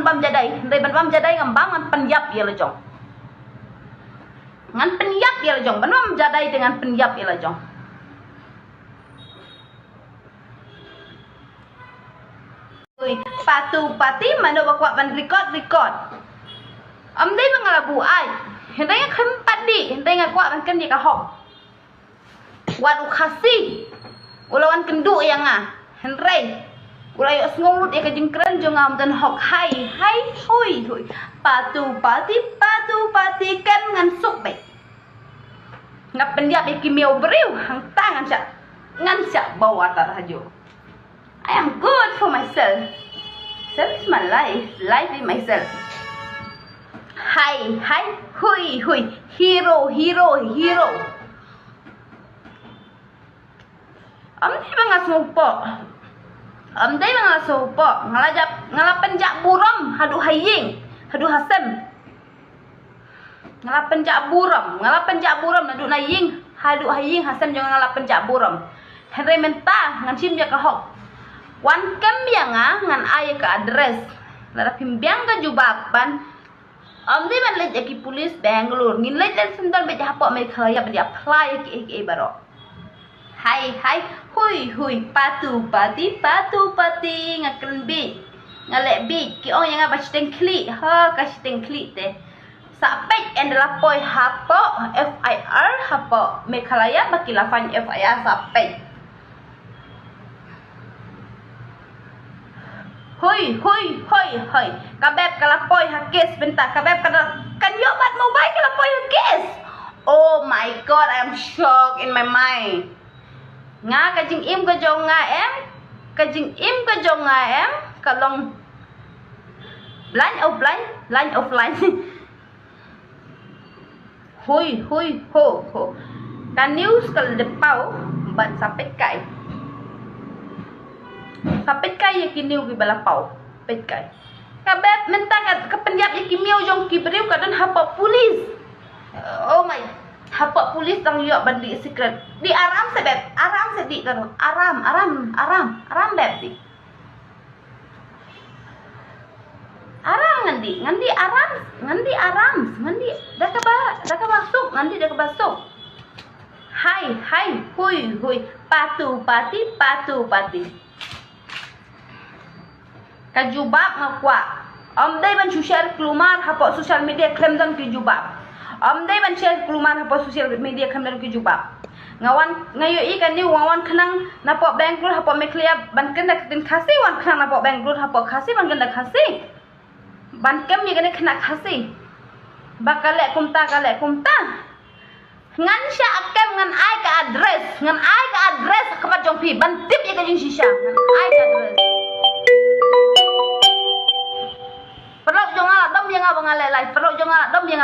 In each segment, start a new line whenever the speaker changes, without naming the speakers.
bam jadai ndai ban bam jadai ngambang ngan penyap ya lejong ngan penyap ya lejong ban bam jadai dengan penyap ya lejong patu pati mana bakwak ban record dai mangalabu ai ndai khempat di ndai ngakwak ban kan di ka hok wadu khasi ulawan kenduk yang Henry ulai ngurut ya kejengkran jongam dan hok hai hui patu pati kan ngan suk baik ngap pendiap ya kimiau beriu hang tangan ngan bawa tarhajo. I am good for myself. Self is my life. Life is myself. Hai, hui, hero. Amdai mga supo. Ngalapenjak buram, hadu haying, hadu hasem. Ngalapenjak buram, hadu naying, hadu haying, hasem jangan ngalapenjak buram. Henry mentah, ngan sim dia kahok. Wan kembiang ngan ayah ke address. Lara pimbiang ke jubapan. Amdi man lej aki polis Bangalore. Ngin lej dan sendal beja hapok me khaya bedi apply ki baro. Hai, hui, patu pati ngakren bi. Ngalek bi ki ong yang abach tengkli. Ha kasih tengkli teh. Sapek adalah poi hapok FIR hapok me khalaya bakilafan FIR sapek. Hoi. Kabeb kalapoy hakis bentar. Kabeb kan yobat mobile kalapoy hakis. Oh my god, I am shocked in my mind. Nga kajing im ke jong nga em kalong line offline. Hoi ho. Kan news kal depau ban sampai kai. Kapit kay yakiniw gibalapau pet kay kabet mentang ka penjap yakimiw jong kibriw kadan hapa pulis oh my hapa pulis tang yo bandi secret di aram sebeb aram sedi kan aram beb di aram ngandi aram dak masuk hai hui patu pati kajubab ngakwa amdai ban share kelumar hapok social media klaim dan kejubab amdai ban share kelumar hapok social media klaim dan kejubab ngawan ngayo ikan ni ngawan kenang napok Bangalore hapok meklia ban kena ketin kasih wan kenang napok Bangalore hapok kasih ban kena kasih ban kem ni kena kasih bakalek kumta ngan sya akem ngan ai ke address kepat jongpi ban tip ya kajing shisha ngan ai ke address perlu jangan dom yang abang alai live perlu jangan dom yang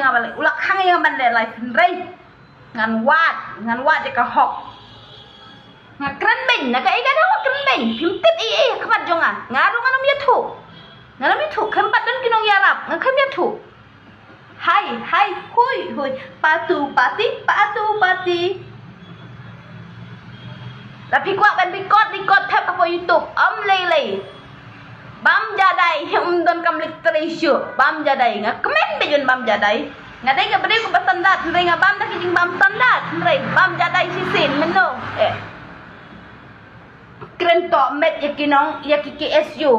abang ulak hang yang bandai live rei ngan wat deka hok ngakren beng nak ai kada ngakren beng pimtip kepat jangan ngaru nganam ya thu kempat dan kinong yarap ngakam ya thu hai hui patu pati tapi kuat ban record tap apa YouTube lei bam jadai don kam literature bam jadai kemen bejun bam jadai ngadai ke beri ku standar ngai bam dak jing bam standar ngai bam jadai sisin meno kren tok met yakinong yakiki SU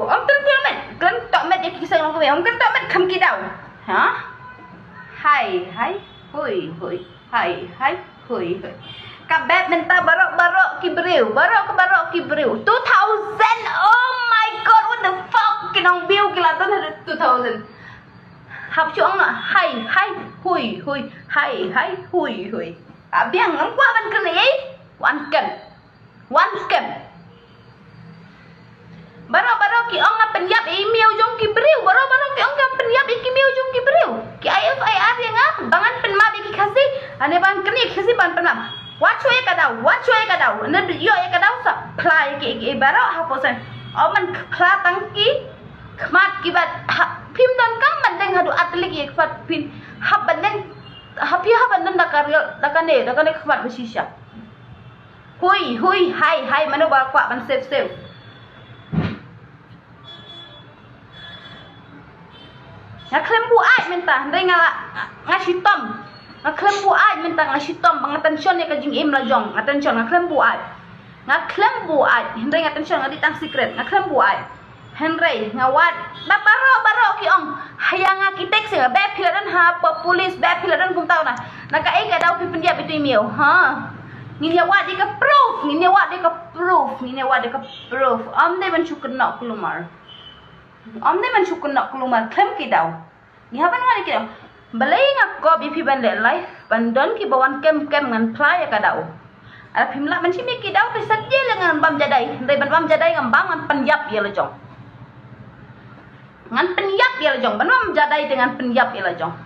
kren tok met yakiki sang ko kren tok met kham ki dau ha hai hui kabet minta barok kibriu 2000 oh my god what the fuck kinong bill kilatan 2000 hap chuang hai hui abiang ngwa ban kan ei wan ken barok ki ong penyap email jong kibriu barok ki ong penyap email jong kibriu ki IFIR yang bangan penmap ki kasih ane ban keni kasih ban penmap what choy ka daw ne yo ka daw sa play ki barok haposan oman pla tangki khmat ki bat phim don kam bandeng hadu atlik ki khmat pin hab bandeng haban dakane khmat besisha hui hai mano ba kwa ban save Ngaklem bu ai minta ndai ngasitom. Ngaklem bu ai minta ngasitom bang attention ya kajing im la jong. Attention ngaklem bu ai. Ngaklem bu ai ndai attention ngadi tang secret ngaklem bu ai. Henry ngawat baro ki ong hayang kitek sing be pilaran ha polis be pilaran kung tau na. Nakai ka daw pipindia bitu email. Ha. Ngini awak di ka proof, ngini awak di ka proof. Amde man syukur nak kelumar. Amne man syukur nak kelumar klem ki daw. Ni haban ngani ki daw. Balai ngak ko bi pi ban le life bandon ki bawan kem ngan playa ka daw. Ala pimla man simi ki daw pesat je lengan bam jadai. Ndai ban bam jadai ngam bang penyap ya lejong. Ngan penyap ya lejong. Ban bam jadai dengan penyap ya lejong.